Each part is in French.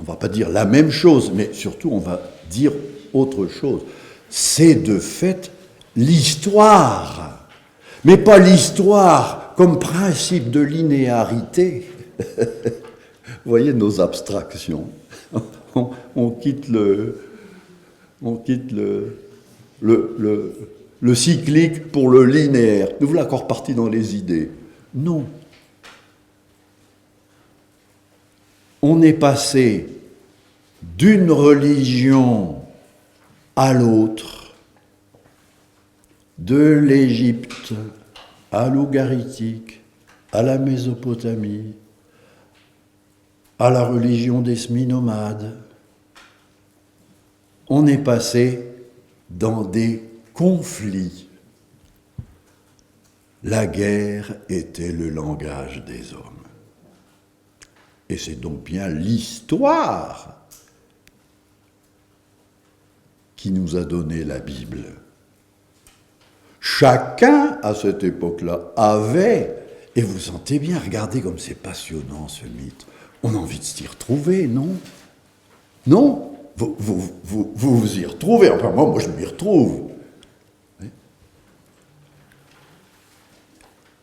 on ne va pas dire la même chose, mais surtout on va dire autre chose. C'est de fait l'histoire, mais pas l'histoire comme principe de linéarité. Vous voyez nos abstractions. On quitte le cyclique pour le linéaire. Nous voilà encore partis dans les idées. Non. On est passé d'une religion à l'autre, de l'Égypte à l'Ougarithique, à la Mésopotamie, à la religion des semi-nomades. On est passé dans des conflits. La guerre était le langage des hommes. Et c'est donc bien l'histoire qui nous a donné la Bible. Chacun, à cette époque-là, avait, et vous sentez bien, regardez comme c'est passionnant ce mythe, on a envie de s'y retrouver, non? Non? Vous y retrouvez, enfin moi je m'y retrouve.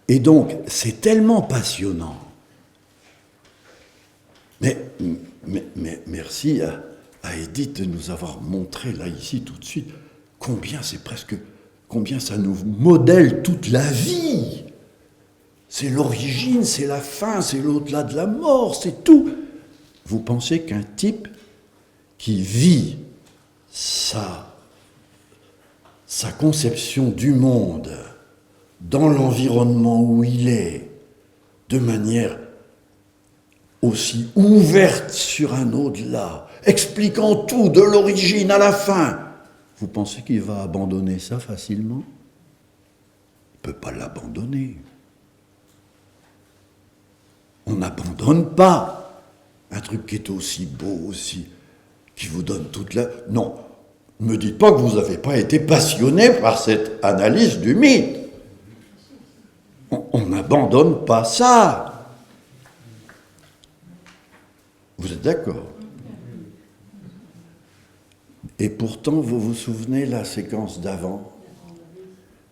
Et donc, c'est tellement passionnant. Mais merci à Edith de nous avoir montré là, ici, tout de suite, combien ça nous modèle toute la vie. C'est l'origine, c'est la fin, c'est l'au-delà de la mort, c'est tout. Vous pensez qu'un type qui vit sa conception du monde dans l'environnement où il est, de manière aussi ouverte sur un au-delà, expliquant tout de l'origine à la fin, vous pensez qu'il va abandonner ça facilement? Il ne peut pas l'abandonner. On n'abandonne pas un truc qui est aussi beau, aussi, qui vous donne toute la... Non, ne me dites pas que vous n'avez pas été passionné par cette analyse du mythe. On n'abandonne pas ça. Vous êtes d'accord? Et pourtant, vous vous souvenez la séquence d'avant,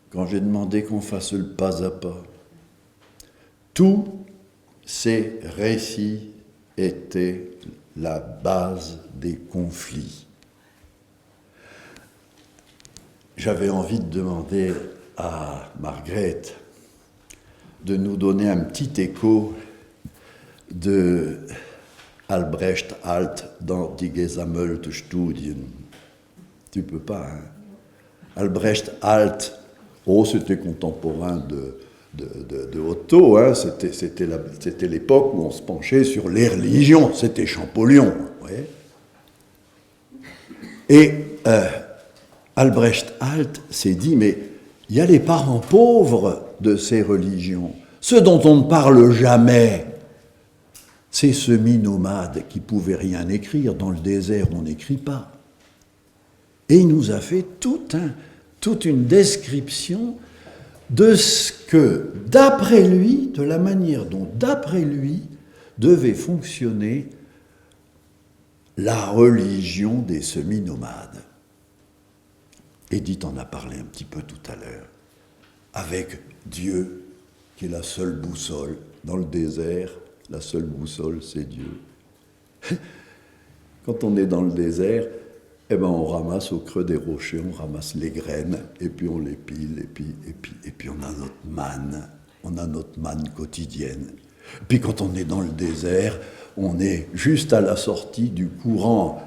quand j'ai demandé qu'on fasse le pas à pas. Tous ces récits étaient la base des conflits. J'avais envie de demander à Margrethe de nous donner un petit écho de Albrecht Alt dans Die Gesammelte Studien. Tu peux pas, hein? Albrecht Alt, c'était contemporain de Otto, hein? C'était l'époque où on se penchait sur les religions, c'était Champollion. Vous voyez? Et Albrecht Alt s'est dit, mais il y a les parents pauvres de ces religions, ceux dont on ne parle jamais. Ces semi-nomades qui ne pouvaient rien écrire, dans le désert on n'écrit pas. Et il nous a fait toute une description de ce que, d'après lui, de la manière dont, d'après lui, devait fonctionner la religion des semi-nomades. Edith en a parlé un petit peu tout à l'heure, avec Dieu, qui est la seule boussole dans le désert. La seule boussole, c'est Dieu. Quand on est dans le désert, on ramasse au creux des rochers, on ramasse les graines, et puis on les pile, et puis on a notre manne quotidienne. Puis quand on est dans le désert, on est juste à la sortie du courant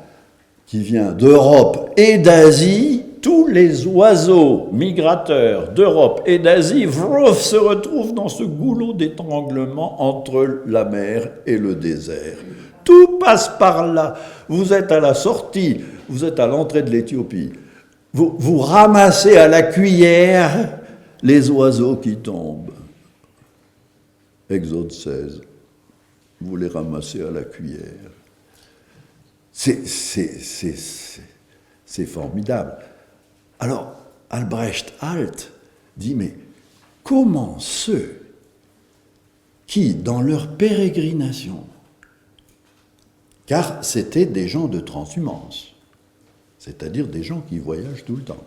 qui vient d'Europe et d'Asie. Tous les oiseaux migrateurs d'Europe et d'Asie se retrouvent dans ce goulot d'étranglement entre la mer et le désert. Tout passe par là. Vous êtes à la sortie, vous êtes à l'entrée de l'Éthiopie. Vous ramassez à la cuillère les oiseaux qui tombent. Exode 16. Vous les ramassez à la cuillère. C'est formidable. Alors, Albrecht Alt dit, mais comment ceux qui, dans leur pérégrination, car c'était des gens de transhumance, c'est-à-dire des gens qui voyagent tout le temps.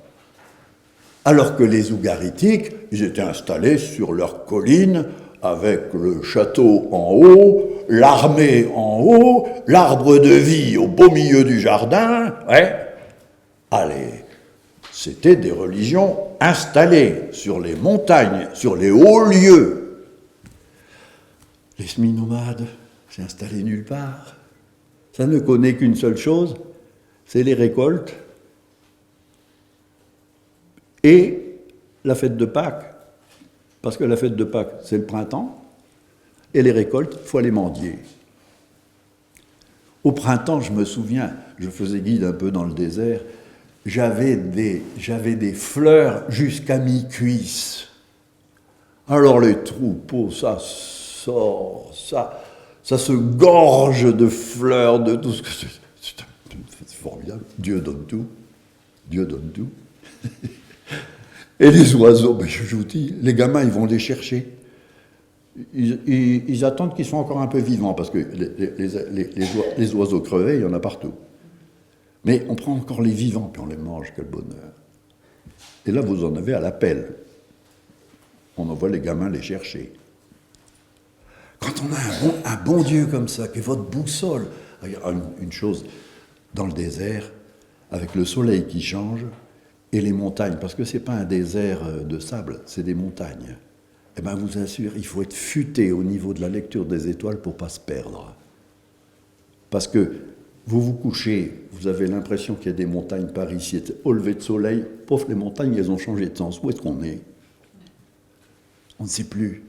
Alors que les Ougaritiques, ils étaient installés sur leur colline, avec le château en haut, l'armée en haut, l'arbre de vie au beau milieu du jardin. Ouais. Allez, c'était des religions installées sur les montagnes, sur les hauts lieux. Les semi-nomades, c'est installé nulle part. Ça ne connaît qu'une seule chose, c'est les récoltes et la fête de Pâques. Parce que la fête de Pâques, c'est le printemps, et les récoltes, il faut aller mendier. Au printemps, je me souviens, je faisais guide un peu dans le désert, j'avais des fleurs jusqu'à mi-cuisse. Alors les troupeaux, ça sort, ça se gorge de fleurs, de tout ce que c'est formidable. Dieu donne tout. Dieu donne tout. Et les oiseaux, ben je vous dis, les gamins, ils vont les chercher. Ils attendent qu'ils soient encore un peu vivants, parce que les oiseaux crevés, il y en a partout. Mais on prend encore les vivants, puis on les mange, quel bonheur. Et là, vous en avez à l'appel. On envoie les gamins les chercher. Quand on a un bon Dieu comme ça, qui est votre boussole, il y a une chose, dans le désert, avec le soleil qui change, et les montagnes, parce que ce n'est pas un désert de sable, c'est des montagnes. Eh bien, vous assure, il faut être futé au niveau de la lecture des étoiles pour ne pas se perdre. Parce que vous vous couchez, vous avez l'impression qu'il y a des montagnes par ici, au lever de soleil, pauvre, les montagnes, elles ont changé de sens. Où est-ce qu'on est? On ne sait plus.